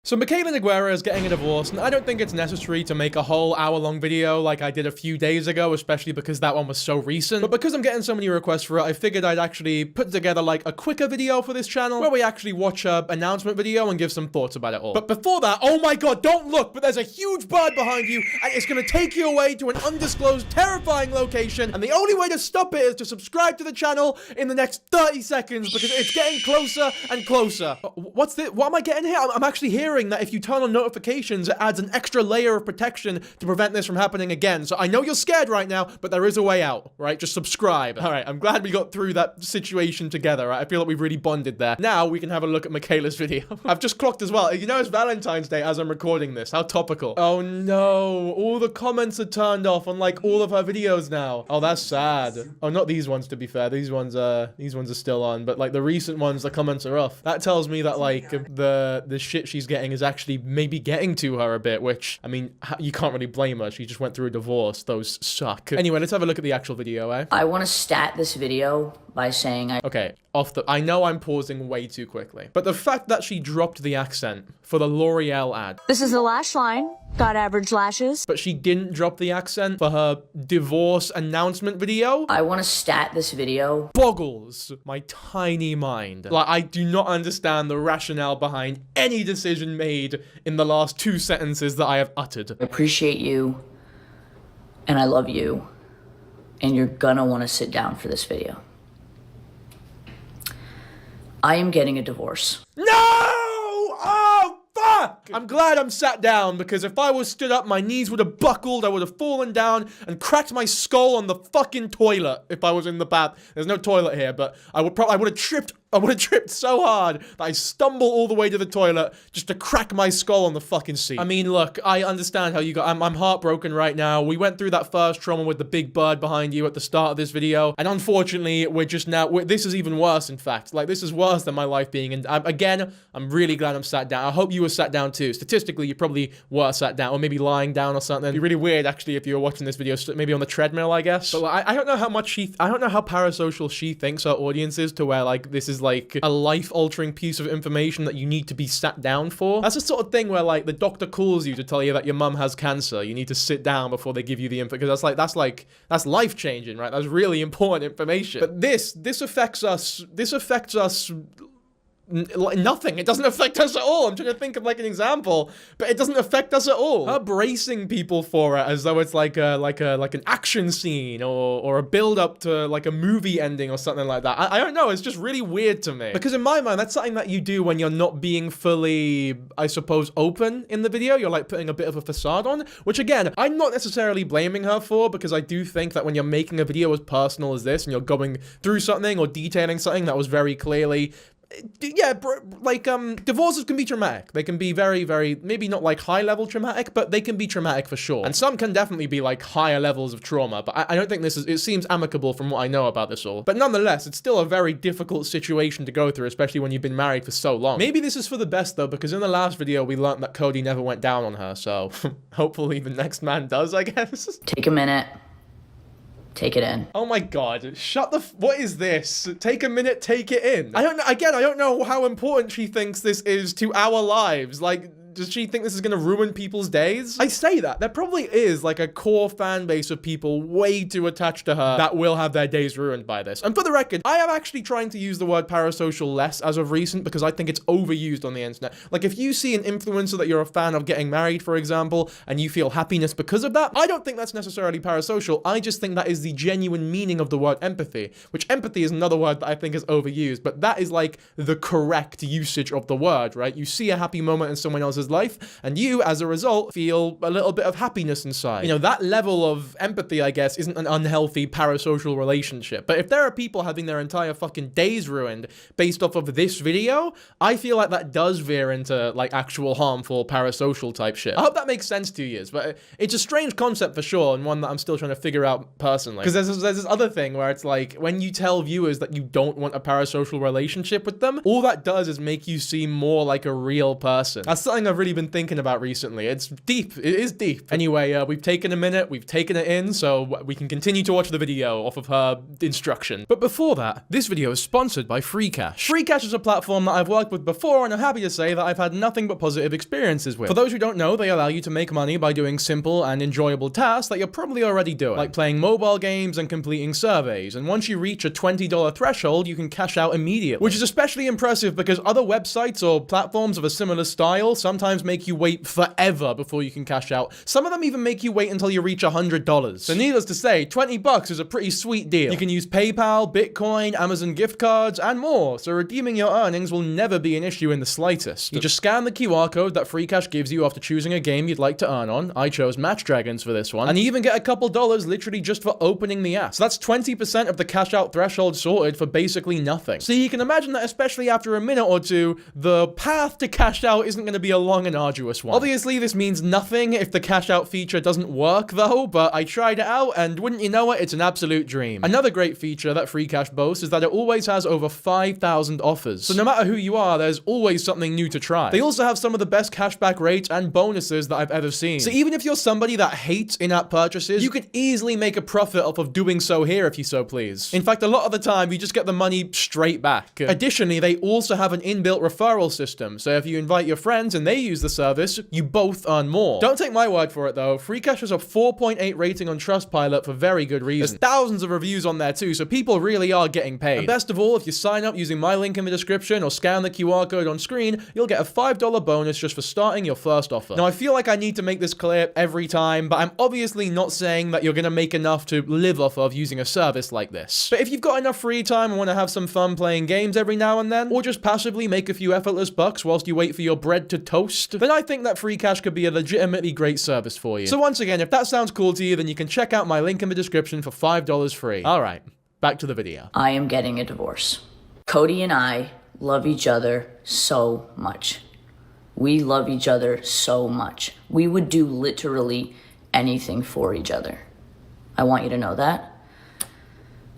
So Mikayla Nogueira is getting a divorce, and I don't think it's necessary to make a whole hour-long video like I did a few days ago, especially because that one was so recent. But because I'm getting so many requests for it, I figured I'd actually put together like a quicker video for this channel where we actually watch a announcement video and give some thoughts about it all. But before that, oh my god, don't look, but there's a huge bird behind you, and it's gonna take you away to an undisclosed, terrifying location, and the only way to stop it is to subscribe to the channel in the next 30 seconds because it's getting closer and closer. What's this? What am I getting here? I'm actually hearing that if you turn on notifications, it adds an extra layer of protection to prevent this from happening again. So I know you're scared right now, but there is a way out, right? Just subscribe. All right, I'm glad we got through that situation together, right? I feel like we've really bonded there. Now we can have a look at Mikayla's video. I've just clocked as well. You know, it's Valentine's Day as I'm recording this. How topical. Oh no, all the comments are turned off on like all of her videos now. Oh, that's sad. Oh, not these ones, to be fair. These ones are still on, but like the recent ones, the comments are off. That tells me that like the shit she's getting is actually maybe getting to her a bit, which, I mean, you can't really blame her. She just went through a divorce. Those suck. Anyway, let's have a look at the actual video, eh? I want to stat this video by saying Okay, I know I'm pausing way too quickly, but the fact that she dropped the accent for the L'Oreal ad. This is the lash line. Got average lashes. But she didn't drop the accent for her divorce announcement video. I want to stat this video. Boggles my tiny mind. Like, I do not understand the rationale behind any decision made in the last 2 sentences that I have uttered. I appreciate you, and I love you, and you're gonna want to sit down for this video. I am getting a divorce. No! Oh, fuck! I'm glad I'm sat down, because if I was stood up, my knees would have buckled, I would have fallen down and cracked my skull on the fucking toilet if I was in the bath. There's no toilet here, but I would have tripped so hard that I stumble all the way to the toilet just to crack my skull on the fucking seat. I mean, look, I understand how you got. I'm heartbroken right now. We went through that first trauma with the big bird behind you at the start of this video, and unfortunately, we're just now. This is even worse, in fact. Like, this is worse than my life being. And again, I'm really glad I'm sat down. I hope you were sat down too. Statistically, you probably were sat down, or maybe lying down or something. It'd be really weird, actually, if you were watching this video, maybe on the treadmill, I guess. But like, I don't know how much I don't know how parasocial she thinks her audience is, to where like this is like a life-altering piece of information that you need to be sat down for. That's the sort of thing where like the doctor calls you to tell you that your mum has cancer. You need to sit down before they give you the info, because that's life-changing, right? That's really important information. But this affects us. This affects us. Nothing. It doesn't affect us at all. I'm trying to think of like an example, but it doesn't affect us at all. Her bracing people for it as though it's like an action scene or a build up to like a movie ending or something like that. I don't know. It's just really weird to me, because in my mind, that's something that you do when you're not being fully, I suppose, open in the video. You're like putting a bit of a facade on, which again, I'm not necessarily blaming her for, because I do think that when you're making a video as personal as this and you're going through something or detailing something that was very clearly, yeah, like, divorces can be traumatic. They can be very, very, maybe not like high-level traumatic, but they can be traumatic for sure. And some can definitely be like higher levels of trauma, but I don't think it seems amicable from what I know about this all. But nonetheless, it's still a very difficult situation to go through, especially when you've been married for so long. Maybe this is for the best though, because in the last video, we learned that Cody never went down on her, so hopefully the next man does, I guess. Take a minute. Take it in. Oh my god, what is this? Take a minute, take it in. I don't know how important she thinks this is to our lives. Like, does she think this is gonna ruin people's days? I say that. There probably is like a core fan base of people way too attached to her that will have their days ruined by this. And for the record, I am actually trying to use the word parasocial less as of recent, because I think it's overused on the internet. Like, if you see an influencer that you're a fan of getting married, for example, and you feel happiness because of that, I don't think that's necessarily parasocial. I just think that is the genuine meaning of the word empathy, which empathy is another word that I think is overused, but that is like the correct usage of the word, right? You see a happy moment in someone else's life, and you, as a result, feel a little bit of happiness inside. You know, that level of empathy, I guess, isn't an unhealthy parasocial relationship. But if there are people having their entire fucking days ruined based off of this video, I feel like that does veer into, like, actual harmful parasocial type shit. I hope that makes sense to you, but it's a strange concept for sure, and one that I'm still trying to figure out personally. Because there's this other thing where it's like, when you tell viewers that you don't want a parasocial relationship with them, all that does is make you seem more like a real person. That's something I've really been thinking about recently. It's deep. It is deep. Anyway, we've taken a minute, we've taken it in, so we can continue to watch the video off of her instruction. But before that, this video is sponsored by FreeCash. FreeCash is a platform that I've worked with before, and I'm happy to say that I've had nothing but positive experiences with. For those who don't know, they allow you to make money by doing simple and enjoyable tasks that you're probably already doing, like playing mobile games and completing surveys. And once you reach a $20 threshold, you can cash out immediately, which is especially impressive because other websites or platforms of a similar style sometimes make you wait forever before you can cash out. Some of them even make you wait until you reach $100. So needless to say, $20 is a pretty sweet deal. You can use PayPal, Bitcoin, Amazon gift cards, and more, so redeeming your earnings will never be an issue in the slightest. You just scan the QR code that FreeCash gives you after choosing a game you'd like to earn on. I chose Match Dragons for this one, and you even get a couple dollars literally just for opening the app. So that's 20% of the cash out threshold sorted for basically nothing. So you can imagine that especially after a minute or two, the path to cash out isn't going to be a long and arduous one. Obviously, this means nothing if the cash out feature doesn't work though, but I tried it out and wouldn't you know it, it's an absolute dream. Another great feature that FreeCash boasts is that it always has over 5,000 offers. So no matter who you are, there's always something new to try. They also have some of the best cashback rates and bonuses that I've ever seen. So even if you're somebody that hates in-app purchases, you could easily make a profit off of doing so here if you so please. In fact, a lot of the time, you just get the money straight back. Additionally, they also have an inbuilt referral system, so if you invite your friends and they use the service, you both earn more. Don't take my word for it though, FreeCash has a 4.8 rating on Trustpilot for very good reason. There's thousands of reviews on there too, so people really are getting paid. And best of all, if you sign up using my link in the description or scan the QR code on screen, you'll get a $5 bonus just for starting your first offer. Now, I feel like I need to make this clear every time, but I'm obviously not saying that you're gonna make enough to live off of using a service like this. But if you've got enough free time and want to have some fun playing games every now and then, or just passively make a few effortless bucks whilst you wait for your bread to toast, then I think that FreeCash could be a legitimately great service for you. So once again, if that sounds cool to you, then you can check out my link in the description for $5 free. Alright, back to the video. I am getting a divorce. Cody and I love each other so much. We love each other so much. We would do literally anything for each other. I want you to know that.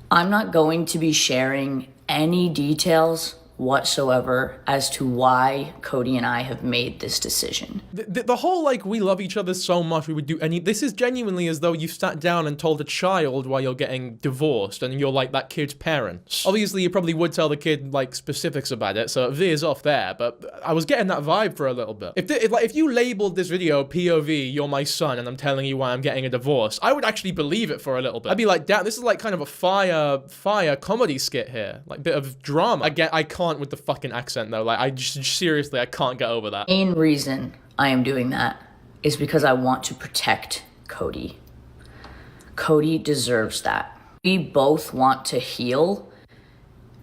I'm not going to be sharing any details whatsoever as to why Cody and I have made this decision. The whole, like, we love each other so much, we would do any... This is genuinely as though you sat down and told a child why you're getting divorced, and you're, like, that kid's parents. Obviously, you probably would tell the kid, like, specifics about it, so it veers off there, but I was getting that vibe for a little bit. If you labeled this video POV, you're my son, and I'm telling you why I'm getting a divorce, I would actually believe it for a little bit. I'd be like, damn, this is, like, kind of a fire comedy skit here. Like, bit of drama. I can't with the fucking accent though, like I just seriously I can't get over that. Main reason I am doing that is because I want to protect Cody. Cody deserves that. We both want to heal.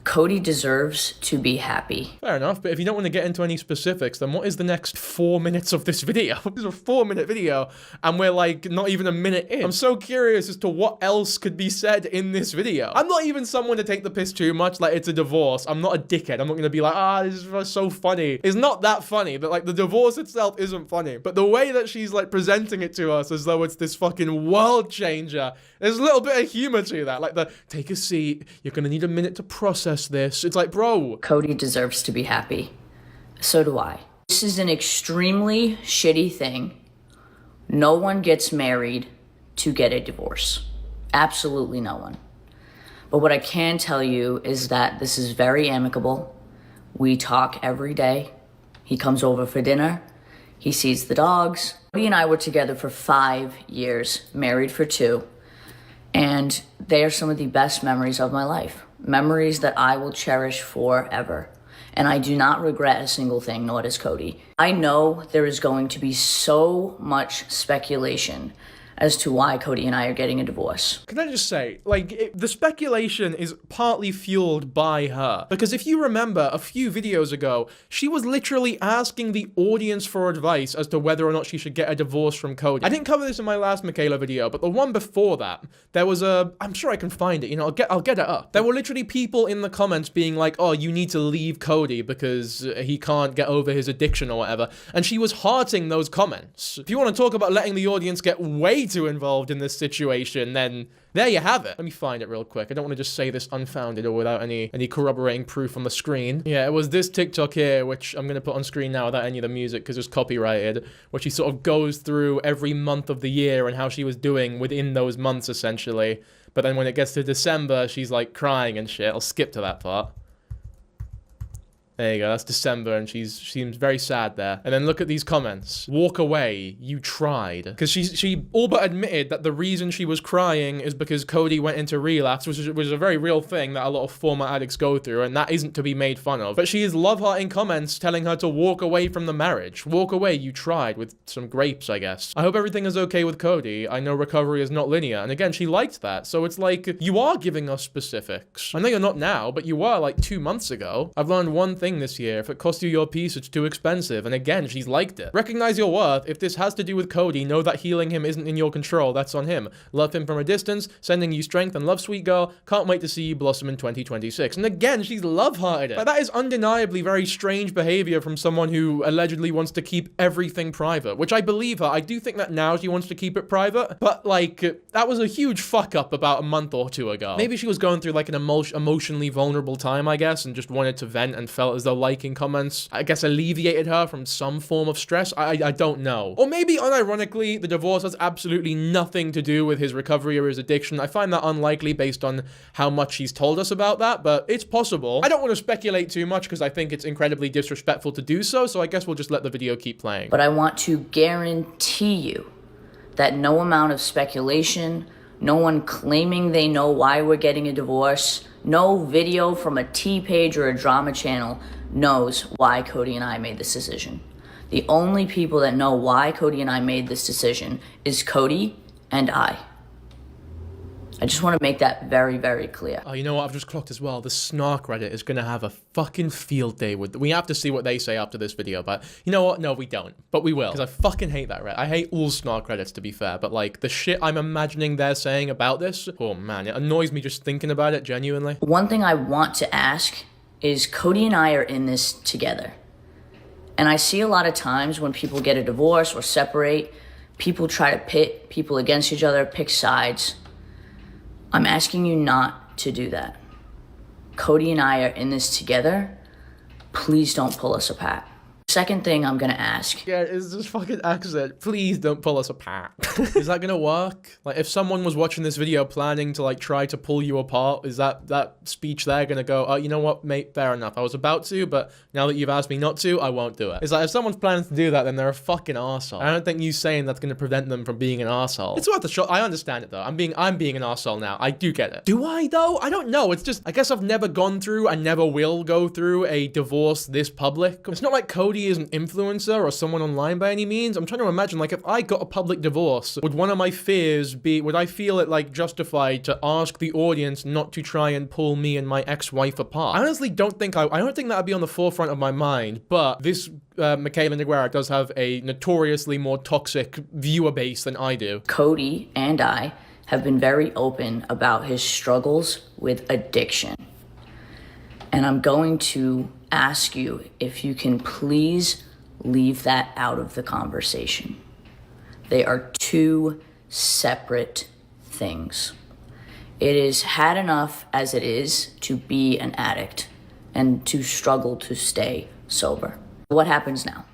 Cody deserves to be happy. Fair enough, but if you don't want to get into any specifics, then what is the next 4 minutes of this video? This is a 4-minute video, and we're like not even a minute in. I'm so curious as to what else could be said in this video. I'm not even someone to take the piss too much, like it's a divorce. I'm not a dickhead. I'm not gonna be like, this is so funny. It's not that funny, but like the divorce itself isn't funny. But the way that she's like presenting it to us as though it's this fucking world changer, there's a little bit of humor to that. Like take a seat, you're gonna need a minute to process this. It's like, bro. Cody deserves to be happy. So do I. This is an extremely shitty thing. No one gets married to get a divorce. Absolutely no one. But what I can tell you is that this is very amicable. We talk every day. He comes over for dinner. He sees the dogs. Cody and I were together for 5 years, married for 2. And they are some of the best memories of my life. Memories that I will cherish forever. And I do not regret a single thing, nor does Cody. I know there is going to be so much speculation as to why Cody and I are getting a divorce. Can I just say, like, the speculation is partly fueled by her. Because if you remember, a few videos ago, she was literally asking the audience for advice as to whether or not she should get a divorce from Cody. I didn't cover this in my last Mikayla video, but the one before that, there was I'm sure I can find it, you know, I'll get it up. There were literally people in the comments being like, oh, you need to leave Cody because he can't get over his addiction or whatever. And she was hearting those comments. If you want to talk about letting the audience get way too involved in this situation, then there you have it. Let me find it real quick. I don't want to just say this unfounded or without any corroborating proof on the screen. Yeah, it was this TikTok here, which I'm going to put on screen now without any of the music because it's copyrighted, where she sort of goes through every month of the year and how she was doing within those months, essentially. But then when it gets to December, she's like crying and shit. I'll skip to that part. There you go, that's December, and she seems very sad there. And then look at these comments. Walk away, you tried. Because she all but admitted that the reason she was crying is because Cody went into relapse, which is a very real thing that a lot of former addicts go through, and that isn't to be made fun of. But she is love-hearting comments telling her to walk away from the marriage. Walk away, you tried, with some grapes, I guess. I hope everything is okay with Cody. I know recovery is not linear. And again, she liked that. So it's like, you are giving us specifics. I know you're not now, but you were like 2 months ago. I've learned one thing this year. If it costs you your peace, it's too expensive. And again, she's liked it. Recognize your worth. If this has to do with Cody, know that healing him isn't in your control. That's on him. Love him from a distance, sending you strength and love, sweet girl. Can't wait to see you blossom in 2026. And again, she's love-hearted it. But that is undeniably very strange behavior from someone who allegedly wants to keep everything private, which I believe her. I do think that now she wants to keep it private, but like, that was a huge fuck up about a month or two ago. Maybe she was going through like an emotionally vulnerable time, I guess, and just wanted to vent and felt as though liking comments, I guess, alleviated her from some form of stress. I don't know. Or maybe, unironically, the divorce has absolutely nothing to do with his recovery or his addiction. I find that unlikely based on how much he's told us about that, but it's possible. I don't want to speculate too much because I think it's incredibly disrespectful to do so, so I guess we'll just let the video keep playing. But I want to guarantee you that no amount of speculation, no one claiming they know why we're getting a divorce, no video from a T page or a drama channel knows why Cody and I made this decision. The only people that know why Cody and I made this decision is Cody and I. I just want to make that very, very clear. Oh, you know what? I've just clocked as well. The Snark Reddit is going to have a fucking field day with... We have to see what they say after this video, but you know what? No, we don't. But we will. Because I fucking hate that Reddit. I hate all Snark Reddits, to be fair. But, like, the shit I'm imagining they're saying about this... Oh, man. It annoys me just thinking about it, genuinely. One thing I want to ask is Cody and I are in this together. And I see a lot of times when people get a divorce or separate, people try to pit people against each other, pick sides. I'm asking you not to do that. Cody and I are in this together. Please don't pull us apart. Second thing I'm gonna ask. Yeah, it's this fucking accent. Please don't pull us apart. Is that gonna work? Like, if someone was watching this video planning to, like, try to pull you apart, is that speech there gonna go, oh, you know what, mate, fair enough. I was about to, but now that you've asked me not to, I won't do it. It's like, if someone's planning to do that, then they're a fucking arsehole. I don't think you saying that's gonna prevent them from being an arsehole. It's worth a shot. I understand it, though. I'm being an arsehole now. I do get it. Do I, though? I don't know. It's just, I guess I've never gone through and never will go through a divorce this public. It's not like Cody is an influencer or someone online by any means. I'm trying to imagine, like, if I got a public divorce, would one of my fears be, would I feel it, like, justified to ask the audience not to try and pull me and my ex-wife apart? I honestly don't think I don't think that would be on the forefront of my mind, but this Mikayla Nogueira does have a notoriously more toxic viewer base than I do. Cody and I have been very open about his struggles with addiction. And I'm going to ask you if you can please leave that out of the conversation. They are two separate things. It is had enough as it is to be an addict and to struggle to stay sober. What happens now?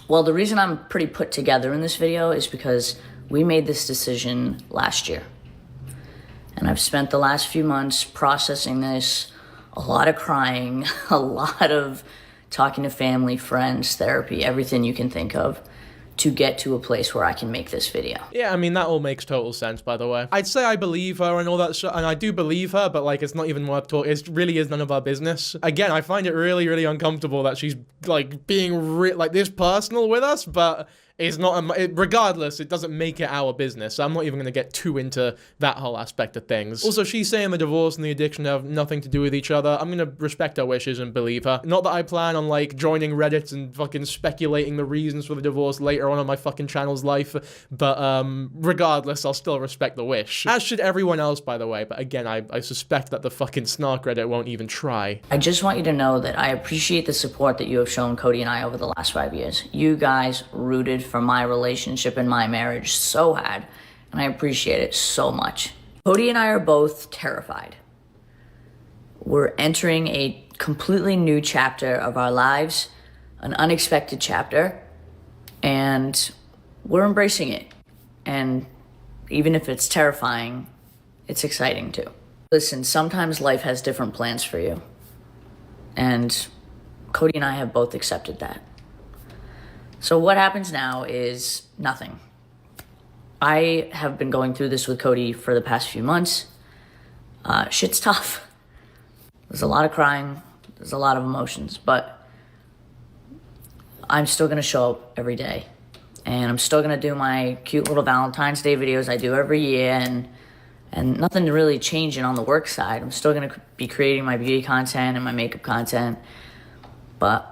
Well, the reason I'm pretty put together in this video is because we made this decision last year. And I've spent the last few months processing this, a lot of crying, a lot of talking to family, friends, therapy, everything you can think of to get to a place where I can make this video. Yeah, I mean, that all makes total sense, by the way. I'd say I believe her and all that shit, and I do believe her, but, like, it's not even worth talking. It really is none of our business. Again, I find it really, really uncomfortable that she's, like, being like this personal with us, but it's not, regardless, it doesn't make it our business, so I'm not even going to get too into that whole aspect of things. Also, she's saying the divorce and the addiction have nothing to do with each other. I'm going to respect her wishes and believe her. Not that I plan on, like, joining Reddit and fucking speculating the reasons for the divorce later on in my fucking channel's life, but regardless, I'll still respect the wish. As should everyone else, by the way, but again, I suspect that the fucking Snark Reddit won't even try. I just want you to know that I appreciate the support that you have shown Cody and I over the last 5 years. You guys rooted needed for my relationship and my marriage so bad, and I appreciate it so much. Cody and I are both terrified. We're entering a completely new chapter of our lives, an unexpected chapter, and we're embracing it. And even if it's terrifying, it's exciting too. Listen, sometimes life has different plans for you. And Cody and I have both accepted that. So what happens now is nothing. I have been going through this with Cody for the past few months. Shit's tough. There's a lot of crying. There's a lot of emotions, but I'm still gonna show up every day. And I'm still gonna do my cute little Valentine's Day videos I do every year, and nothing really changing on the work side. I'm still gonna be creating my beauty content and my makeup content, but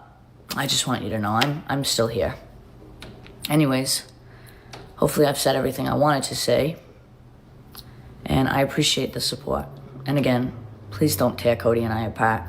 I just want you to know I'm still here. Anyways, hopefully I've said everything I wanted to say, and I appreciate the support. And again, please don't tear Cody and I apart,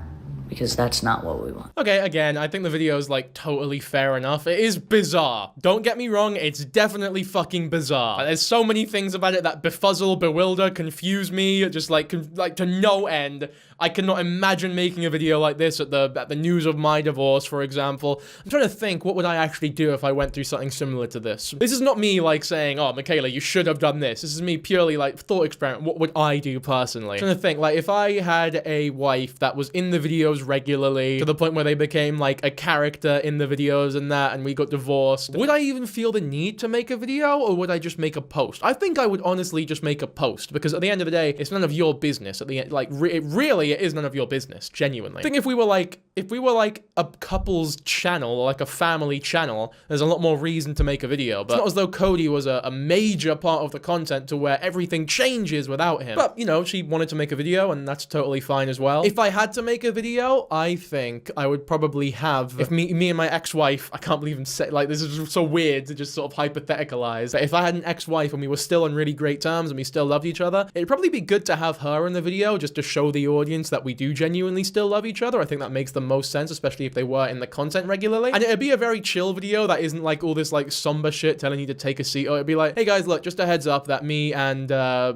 because that's not what we want. Okay, again, I think the video is, like, totally fair enough. It is bizarre. Don't get me wrong, it's definitely fucking bizarre. There's so many things about it that befuzzle, bewilder, confuse me, just, like to no end. I cannot imagine making a video like this at the news of my divorce, for example. I'm trying to think, what would I actually do if I went through something similar to this? This is not me, like, saying, oh, Mikayla, you should have done this. This is me purely, like, thought experiment. What would I do personally? I'm trying to think, like, if I had a wife that was in the videos regularly to the point where they became, like, a character in the videos and that, and we got divorced, would I even feel the need to make a video, or would I just make a post? I think I would honestly just make a post, because at the end of the day, it's none of your business. At the end, like, really, it is none of your business, genuinely. I think if we were like a couple's channel, or like a family channel, there's a lot more reason to make a video, but it's not as though Cody was a major part of the content to where everything changes without him. But, you know, she wanted to make a video, and that's totally fine as well. If I had to make a video, I think I would probably have, if me and my ex-wife, I can't believe I'm saying, like, this is so weird to just sort of hypotheticalize, but if I had an ex-wife and we were still on really great terms and we still loved each other, it'd probably be good to have her in the video just to show the audience that we do genuinely still love each other. I think that makes the most sense, especially if they were in the content regularly. And it'd be a very chill video that isn't like all this like somber shit telling you to take a seat, or it'd be like, hey guys, look, just a heads up that me and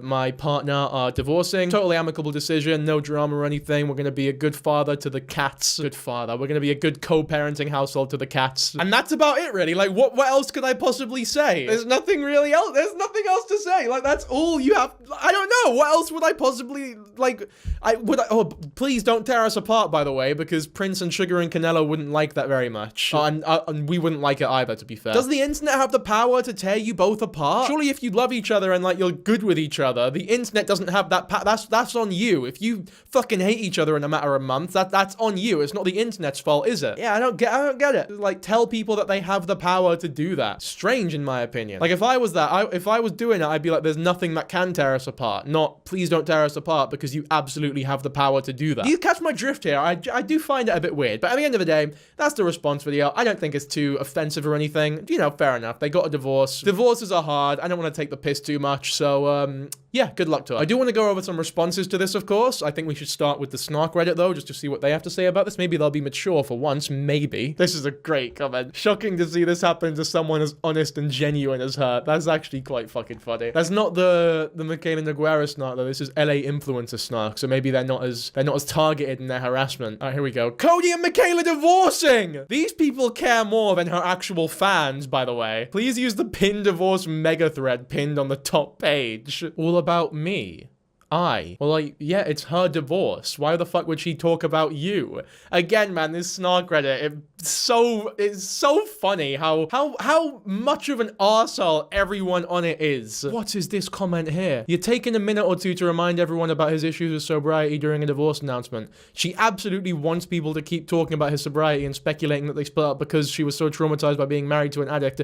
my partner are divorcing. Totally amicable decision, no drama or anything. We're gonna be a good father to the cats. Good father. We're gonna be a good co-parenting household to the cats. And that's about it, really. Like, what else could I possibly say? There's nothing really else. There's nothing else to say. Like, that's all you have. I don't know. What else would I possibly, like, oh, please don't tear us apart, by the way, because Prince and Sugar and Canelo wouldn't like that very much. And we wouldn't like it either, to be fair. Does the internet have the power to tear you both apart? Surely if you love each other and, like, you're good with each other, the internet doesn't have that that's on you. If you fucking hate each other in a matter of months, that's on you. It's not the internet's fault, is it? Yeah, I don't get it. Like, tell people that they have the power to do that. Strange, in my opinion. Like, if I was that, if I was doing it, I'd be like, there's nothing that can tear us apart. Not, please don't tear us apart, because you absolutely have the power to do that. Do you catch my drift here? I do find it a bit weird, but at the end of the day, that's the response video. I don't think it's too offensive or anything. You know, fair enough. They got a divorce. Divorces are hard. I don't want to take the piss too much, so, yeah, good luck to her. I do want to go over some responses to this, of course. I think we should start with the Snark Reddit, though, just to see what they have to say about this. Maybe they'll be mature for once. Maybe. This is a great comment. Shocking to see this happen to someone as honest and genuine as her. That's actually quite fucking funny. That's not the Mikayla Nogueira Snark, though. This is LA influencer Snark, so maybe they're not as targeted in their harassment. All right, here we go. Cody and Mikayla divorcing! These people care more than her actual fans, by the way. Please use the pin divorce mega thread pinned on the top page. All about me. Well, like, yeah, it's her divorce. Why the fuck would she talk about you? Again, man, this Snark Reddit, it's so funny how much of an arsehole everyone on it is. What is this comment here? You're taking a minute or two to remind everyone about his issues with sobriety during a divorce announcement. She absolutely wants people to keep talking about his sobriety and speculating that they split up because she was so traumatized by being married to an addict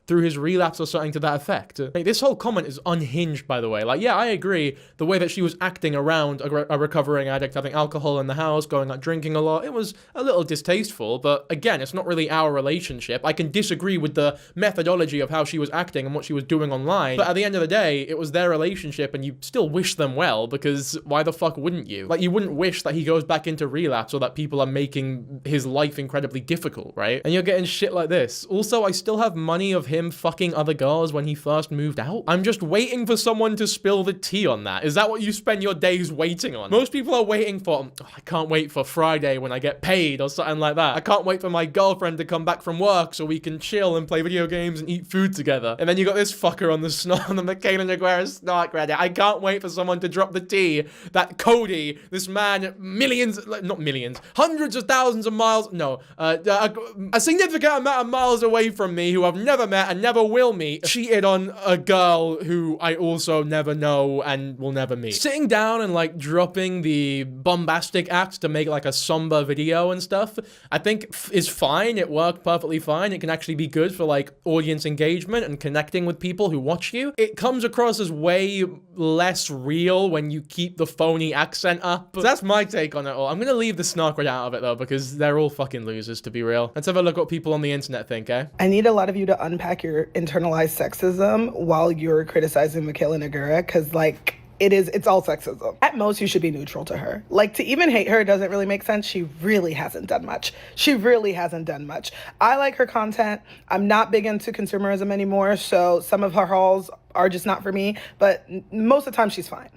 through his relapse or something to that effect. Like, this whole comment is unhinged, by the way. Like, yeah, I agree. The way that she was acting around a recovering addict, having alcohol in the house, going out drinking a lot, it was a little distasteful, but again, it's not really our relationship. I can disagree with the methodology of how she was acting and what she was doing online, but at the end of the day, it was their relationship, and you still wish them well, because why the fuck wouldn't you? Like, you wouldn't wish that he goes back into relapse or that people are making his life incredibly difficult, right? And you're getting shit like this. Also, I still have money of him fucking other girls when he first moved out? I'm just waiting for someone to spill the tea on that. Is that what you spend your days waiting on? Most people are waiting for, oh, I can't wait for Friday when I get paid or something like that. I can't wait for my girlfriend to come back from work so we can chill and play video games and eat food together. And then you got this fucker on the Mikayla Nogueira snark Reddit. I can't wait for someone to drop the tea that Cody, this man, not millions, hundreds of thousands of miles, no, a significant amount of miles away from me, who I've never met and never will meet, cheated on a girl who I also never know and will never meet. Sitting down and like dropping the bombastic act to make like a somber video and stuff, I think is fine. It worked perfectly fine. It can actually be good for like audience engagement and connecting with people who watch you. It comes across as way less real when you keep the phony accent up. So that's my take on it all. I'm gonna leave the snark right out of it though, because they're all fucking losers, to be real. Let's have a look what people on the internet think, eh? I need a lot of you to unpack your internalized sexism while you're criticizing Mikayla Nogueira, because like, it's all sexism. At most, you should be neutral to her. Like, to even hate her doesn't really make sense. She really hasn't done much. She really hasn't done much. I like her content. I'm not big into consumerism anymore, so some of her hauls are just not for me, but most of the time she's fine.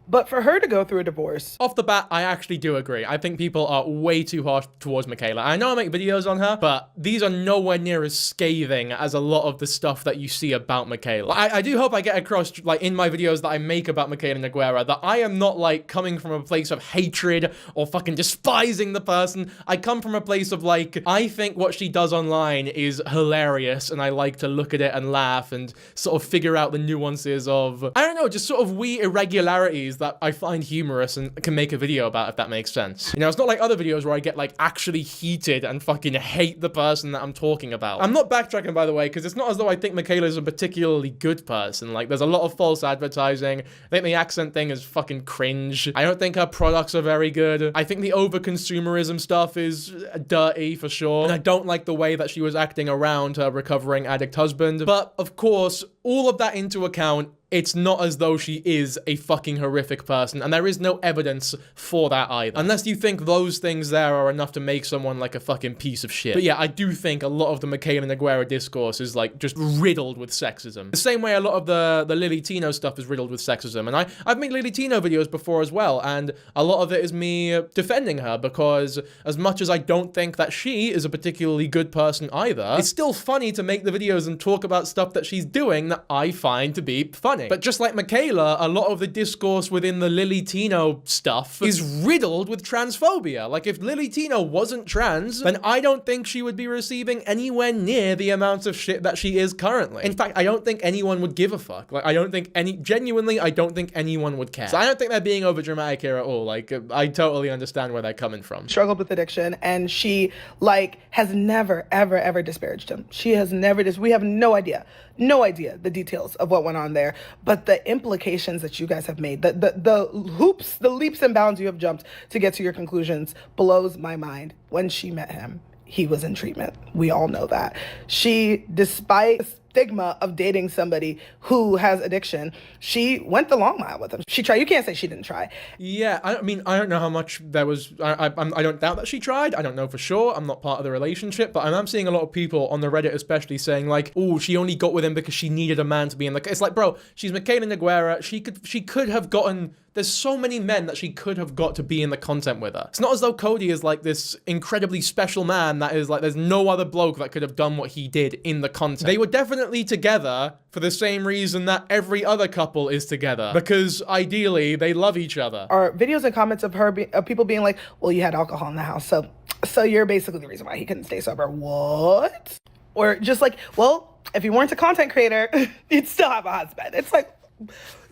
But for her to go through a divorce... Off the bat, I actually do agree. I think people are way too harsh towards Mikayla. I know I make videos on her, but these are nowhere near as scathing as a lot of the stuff that you see about Mikayla. I do hope I get across, like, in my videos that I make about Mikayla Nogueira, that I am not, like, coming from a place of hatred or fucking despising the person. I come from a place of, like, I think what she does online is hilarious, and I like to look at it and laugh and sort of figure out the nuances of, I don't know, just sort of wee irregularities that I find humorous and can make a video about, if that makes sense. You know, it's not like other videos where I get like actually heated and fucking hate the person that I'm talking about. I'm not backtracking, by the way, because it's not as though I think Mikayla is a particularly good person. Like, there's a lot of false advertising. I think the accent thing is fucking cringe. I don't think her products are very good. I think the over-consumerism stuff is dirty for sure. And I don't like the way that she was acting around her recovering addict husband. But of course, all of that into account, it's not as though she is a fucking horrific person, and there is no evidence for that either. Unless you think those things there are enough to make someone like a fucking piece of shit. But yeah, I do think a lot of the Mikayla Nogueira discourse is like just riddled with sexism. The same way a lot of the Lily Tino stuff is riddled with sexism. And I've made Lily Tino videos before as well, and a lot of it is me defending her, because as much as I don't think that she is a particularly good person either, it's still funny to make the videos and talk about stuff that she's doing that I find to be funny. But just like Mikayla, a lot of the discourse within the Lily Tino stuff is riddled with transphobia. Like, if Lily Tino wasn't trans, then I don't think she would be receiving anywhere near the amounts of shit that she is currently. In fact, I don't think anyone would give a fuck. Like, genuinely, I don't think anyone would care. So I don't think they're being overdramatic here at all. Like, I totally understand where they're coming from. Struggled with addiction, and she, like, has never, ever, ever disparaged him. She has never, we have no idea the details of what went on there, but the implications that you guys have made, the leaps and bounds you have jumped to get to your conclusions blows my mind. When she met him, he was in treatment. We all know that. She, despite stigma of dating somebody who has addiction, she went the long mile with him. She tried. You can't say she didn't try. Yeah, I mean, I don't know how much there was. I don't doubt that she tried. I don't know for sure. I'm not part of the relationship, but I'm seeing a lot of people on the Reddit especially saying like, oh, she only got with him because she needed a man to be in the... It's like, bro, she's Mikayla Nogueira. She could have gotten... There's so many men that she could have got to be in the content with her. It's not as though Cody is like this incredibly special man that is like, there's no other bloke that could have done what he did in the content. They were definitely together for the same reason that every other couple is together. Because ideally, they love each other. Or videos and comments of her, of people being like, well, you had alcohol in the house, so you're basically the reason why he couldn't stay sober. What? Or just like, well, if you weren't a content creator, you'd still have a husband. It's like,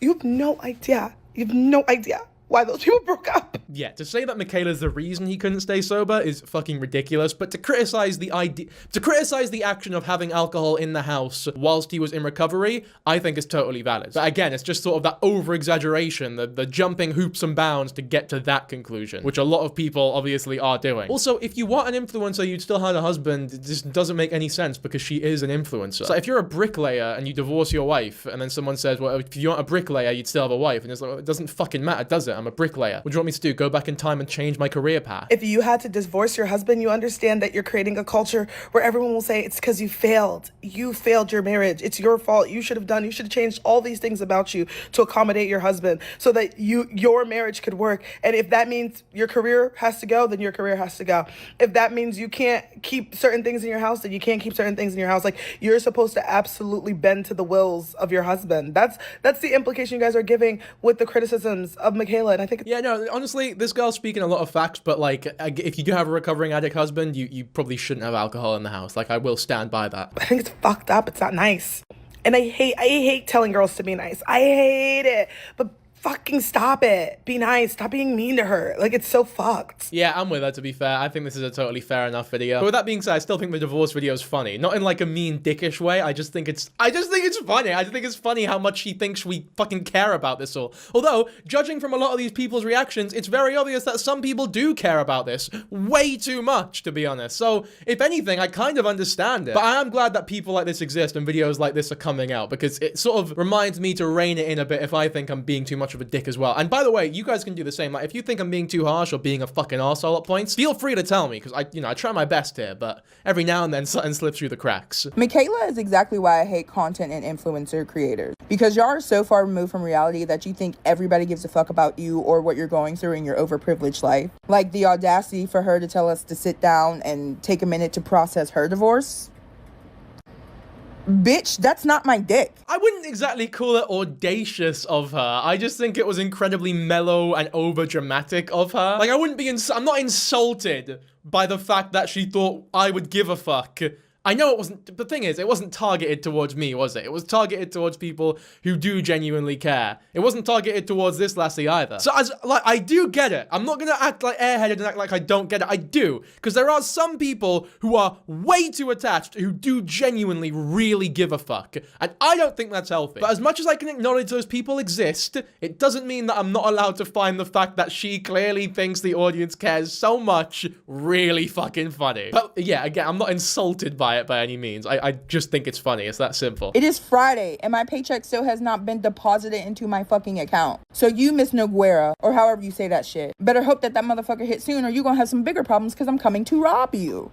you have no idea. You have no idea why those people broke up. Yeah, to say that Mikayla's the reason he couldn't stay sober is fucking ridiculous, but to criticize the action of having alcohol in the house whilst he was in recovery, I think is totally valid. But again, it's just sort of that over-exaggeration, the jumping hoops and bounds to get to that conclusion, which a lot of people obviously are doing. Also, if you want an influencer, you'd still have a husband. It just doesn't make any sense because she is an influencer. So if you're a bricklayer and you divorce your wife, and then someone says, well, if you want a bricklayer, you'd still have a wife, and it's like, well, it doesn't fucking matter, does it? I'm a bricklayer. What do you want me to do? Go back in time and change my career path? If you had to divorce your husband, you understand that you're creating a culture where everyone will say it's because you failed. You failed your marriage. It's your fault. You should have changed all these things about you to accommodate your husband so that your marriage could work. And if that means your career has to go, then your career has to go. If that means you can't keep certain things in your house, then you can't keep certain things in your house. Like, you're supposed to absolutely bend to the wills of your husband. That's the implication you guys are giving with the criticisms of Mikayla. And I think Yeah, no, honestly, this girl's speaking a lot of facts, but like, if you do have a recovering addict husband, you probably shouldn't have alcohol in the house. Like, I will stand by that. I think it's fucked up. It's not nice. And I hate telling girls to be nice. I hate it. But fucking stop it. Be nice. Stop being mean to her. Like, it's so fucked. Yeah, I'm with her, to be fair. I think this is a totally fair enough video. But with that being said, I still think the divorce video is funny. Not in like a mean dickish way. I just think it's funny. I just think it's funny how much she thinks we fucking care about this all. Although, judging from a lot of these people's reactions, it's very obvious that some people do care about this. Way too much, to be honest. So, if anything, I kind of understand it. But I am glad that people like this exist and videos like this are coming out, because it sort of reminds me to rein it in a bit if I think I'm being too much of a dick as well. And by the way, you guys can do the same. Like, if you think I'm being too harsh or being a fucking arsehole at points, feel free to tell me, because I try my best here, but every now and then something slips through the cracks. Mikayla is exactly why I hate content and influencer creators. Because y'all are so far removed from reality that you think everybody gives a fuck about you or what you're going through in your overprivileged life. Like the audacity for her to tell us to sit down and take a minute to process her divorce. Bitch, that's not my dick. I wouldn't exactly call it audacious of her. I just think it was incredibly mellow and over dramatic of her. Like, I'm not insulted by the fact that she thought I would give a fuck. I know it wasn't, the thing is, it wasn't targeted towards me, was it? It was targeted towards people who do genuinely care. It wasn't targeted towards this lassie either. So, I do get it. I'm not gonna act like airheaded and act like I don't get it. I do. Because there are some people who are way too attached, who do genuinely really give a fuck. And I don't think that's healthy. But as much as I can acknowledge those people exist, it doesn't mean that I'm not allowed to find the fact that she clearly thinks the audience cares so much really fucking funny. But yeah, again, I'm not insulted by it by any means. I just think it's funny. It's that simple. It is Friday and my paycheck still has not been deposited into my fucking account. So you, Miss Nogueira, or however you say that shit, better hope that motherfucker hits soon or you're gonna have some bigger problems because I'm coming to rob you.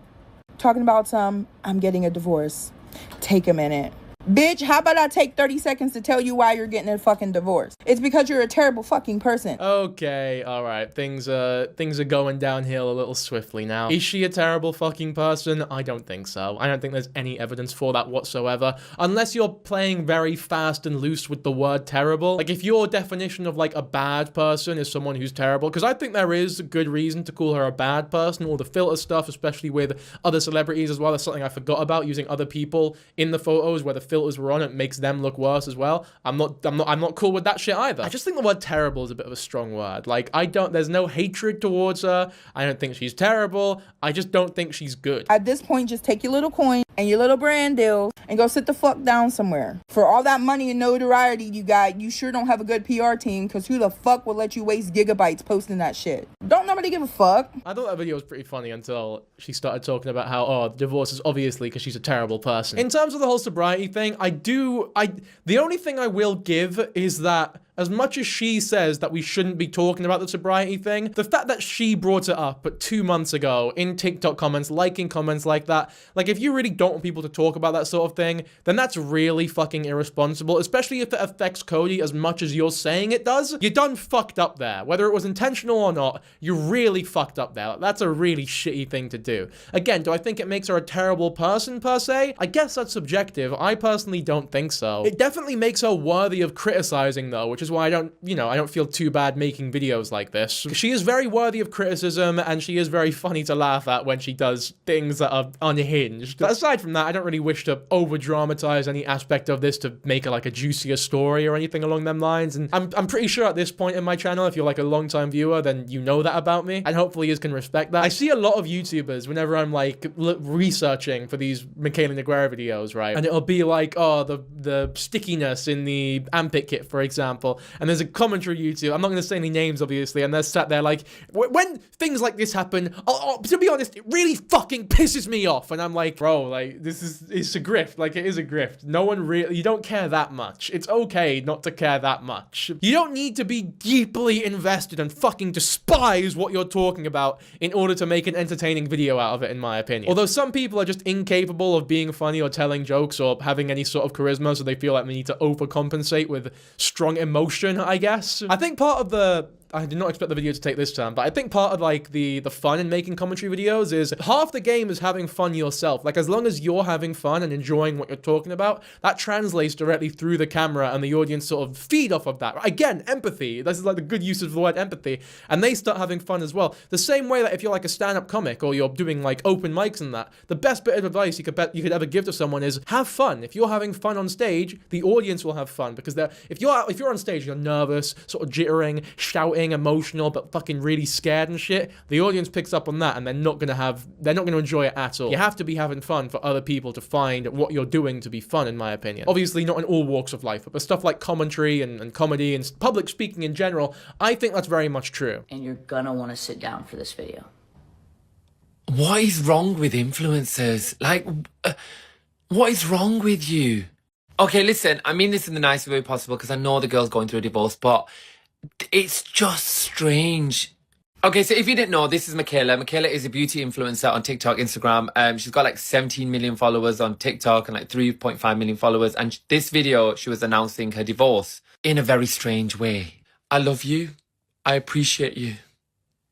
Talking about I'm getting a divorce. Take a minute. Bitch, how about I take 30 seconds to tell you why you're getting a fucking divorce? It's because you're a terrible fucking person. Okay, alright. Things are going downhill a little swiftly now. Is she a terrible fucking person? I don't think so. I don't think there's any evidence for that whatsoever. Unless you're playing very fast and loose with the word terrible. Like, if your definition of, like, a bad person is someone who's terrible, because I think there is a good reason to call her a bad person, all the filter stuff, especially with other celebrities as well. That's something I forgot about, using other people in the photos where the filters were on, it makes them look worse as well. I'm not cool with that shit either. I just think the word terrible is a bit of a strong word. Like, there's no hatred towards her. I don't think she's terrible. I just don't think she's good. At this point, just take your little coin and your little brand deals and go sit the fuck down somewhere. For all that money and notoriety you got, you sure don't have a good PR team, because who the fuck would let you waste gigabytes posting that shit? Don't nobody give a fuck. I thought that video was pretty funny until she started talking about how, the divorce is obviously because she's a terrible person. In terms of the whole sobriety thing, the only thing I will give is that as much as she says that we shouldn't be talking about the sobriety thing, the fact that she brought it up 2 months ago in TikTok comments, liking comments like that, like, if you really don't want people to talk about that sort of thing, then that's really fucking irresponsible, especially if it affects Cody as much as you're saying it does. You done fucked up there. Whether it was intentional or not, you really fucked up there. That's a really shitty thing to do. Again, do I think it makes her a terrible person per se? I guess that's subjective. I personally don't think so. It definitely makes her worthy of criticizing though, which is why I don't feel too bad making videos like this. She is very worthy of criticism, and she is very funny to laugh at when she does things that are unhinged. But aside from that, I don't really wish to over-dramatize any aspect of this to make it like a juicier story or anything along them lines. And I'm pretty sure at this point in my channel, if you're like a long-time viewer, then you know that about me, and hopefully you can respect that. I see a lot of YouTubers whenever I'm like researching for these Mikayla Nogueira videos, right? And it'll be like, oh, the stickiness in the armpit kit, for example. example, and there's a commentary YouTube, I'm not going to say any names, obviously, and they're sat there like, when things like this happen, to be honest, it really fucking pisses me off, and I'm like, bro, like, it's a grift, like, it is a grift. No one really, you don't care that much. It's okay not to care that much. You don't need to be deeply invested and fucking despise what you're talking about in order to make an entertaining video out of it, in my opinion. Although some people are just incapable of being funny or telling jokes or having any sort of charisma, so they feel like they need to overcompensate with strong emotion, I guess. I think part of the... I did not expect the video to take this turn, but I think part of like the fun in making commentary videos is half the game is having fun yourself. Like, as long as you're having fun and enjoying what you're talking about, that translates directly through the camera and the audience sort of feed off of that. Again, empathy. This is like the good use of the word empathy. And they start having fun as well. The same way that if you're like a stand-up comic or you're doing like open mics and that, the best bit of advice you could ever give to someone is have fun. If you're having fun on stage, the audience will have fun, because if you're on stage, you're nervous, sort of jittering, shouting, emotional, but fucking really scared and shit, the audience picks up on that and they're not gonna enjoy it at all. You have to be having fun for other people to find what you're doing to be fun, in my opinion. Obviously not in all walks of life, but stuff like commentary and comedy and public speaking in general, I think that's very much true. And you're gonna want to sit down for this video. What is wrong with influencers? Like, what is wrong with you? Okay, listen, I mean this in the nicest way possible, because I know the girl's going through a divorce, but it's just strange. Okay, so if you didn't know, this is Mikayla. Mikayla is a beauty influencer on TikTok, Instagram. She's got like 17 million followers on TikTok and like 3.5 million followers. And this video, she was announcing her divorce in a very strange way. I love you. I appreciate you.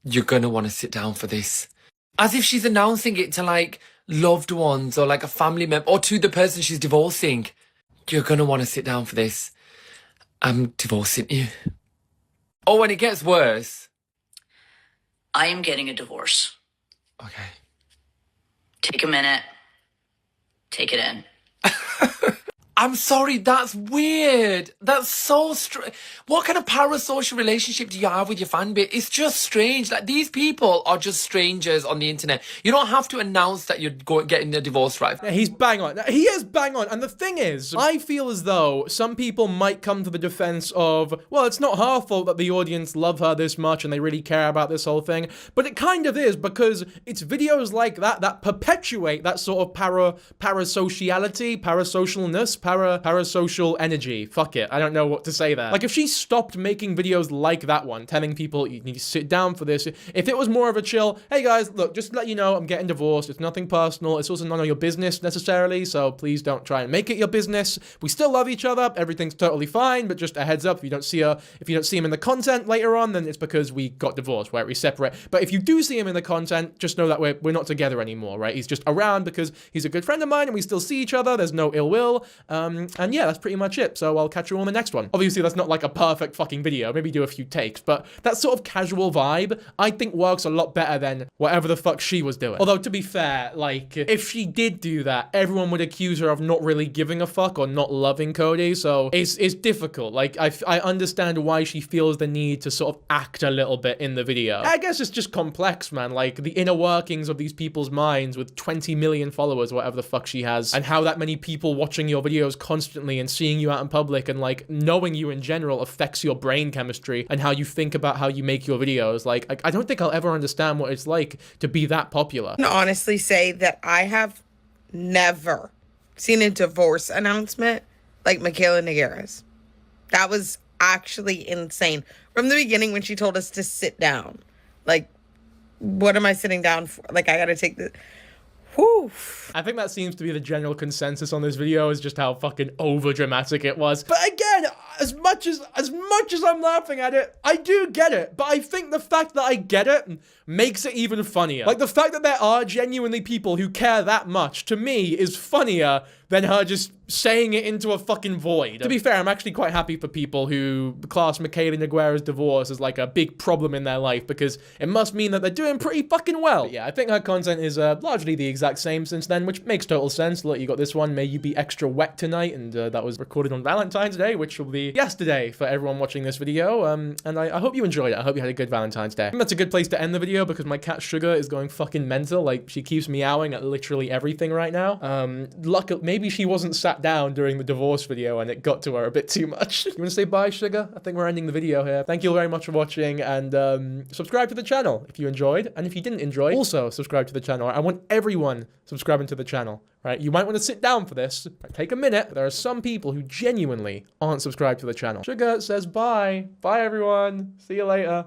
You're gonna want to sit down for this. As if she's announcing it to like loved ones or like a family member or to the person she's divorcing. You're gonna want to sit down for this. I'm divorcing you. Oh, and it gets worse. I am getting a divorce. Okay. Take a minute. Take it in. I'm sorry, that's weird. That's so strange. What kind of parasocial relationship do you have with your fan base? It's just strange. Like, these people are just strangers on the internet. You don't have to announce that you're getting a divorce, right? Yeah, he's bang on. He is bang on. And the thing is, I feel as though some people might come to the defense of, well, it's not her fault that the audience love her this much and they really care about this whole thing. But it kind of is, because it's videos like that that perpetuate that sort of parasociality, parasocialness, parasocial energy. Fuck it. I don't know what to say there. Like, if she stopped making videos like that one, telling people you need to sit down for this, if it was more of a chill, hey guys, look, just to let you know, I'm getting divorced. It's nothing personal. It's also none of your business necessarily, so please don't try and make it your business. We still love each other. Everything's totally fine, but just a heads up, if you don't see him in the content later on, then it's because we got divorced, right? We separate. But if you do see him in the content, just know that we're not together anymore, right? He's just around because he's a good friend of mine and we still see each other. There's no ill will. And yeah, that's pretty much it. So I'll catch you on the next one. Obviously, that's not like a perfect fucking video. Maybe do a few takes, but that sort of casual vibe, I think works a lot better than whatever the fuck she was doing. Although, to be fair, like, if she did do that, everyone would accuse her of not really giving a fuck or not loving Cody. So it's difficult. Like, I understand why she feels the need to sort of act a little bit in the video. I guess it's just complex, man. Like, the inner workings of these people's minds with 20 million followers, or whatever the fuck she has, and how that many people watching your videos constantly and seeing you out in public and like knowing you in general affects your brain chemistry and how you think about how you make your videos. Like, I don't think I'll ever understand what it's like to be that popular. I can honestly say that I have never seen a divorce announcement like Mikayla Nogueira's. That was actually insane. From the beginning when she told us to sit down. Like, what am I sitting down for? Like, I gotta take the... Whew. I think that seems to be the general consensus on this video, is just how fucking over dramatic it was. But again, as much as I'm laughing at it, I do get it. But I think the fact that I get it makes it even funnier. Like, the fact that there are genuinely people who care that much, to me, is funnier than her just saying it into a fucking void. To be fair, I'm actually quite happy for people who class Mikayla Nogueira's divorce as like a big problem in their life, because it must mean that they're doing pretty fucking well. But yeah, I think her content is largely the exact same since then, which makes total sense. Look, you got this one, May You Be Extra Wet Tonight, and that was recorded on Valentine's Day, which will be yesterday for everyone watching this video. And I hope you enjoyed it. I hope you had a good Valentine's Day. I think that's a good place to end the video, because my cat Sugar is going fucking mental. Like, she keeps meowing at literally everything right now. Luckily, maybe she wasn't sat down during the divorce video and it got to her a bit too much. You want to say bye, Sugar? I think we're ending the video here. Thank you all very much for watching, and subscribe to the channel if you enjoyed, and if you didn't enjoy, also subscribe to the channel. I want everyone subscribing to the channel, right? You might want to sit down for this. Take a minute. There are some people who genuinely aren't subscribed to the channel. Sugar says bye. Bye, everyone. See you later.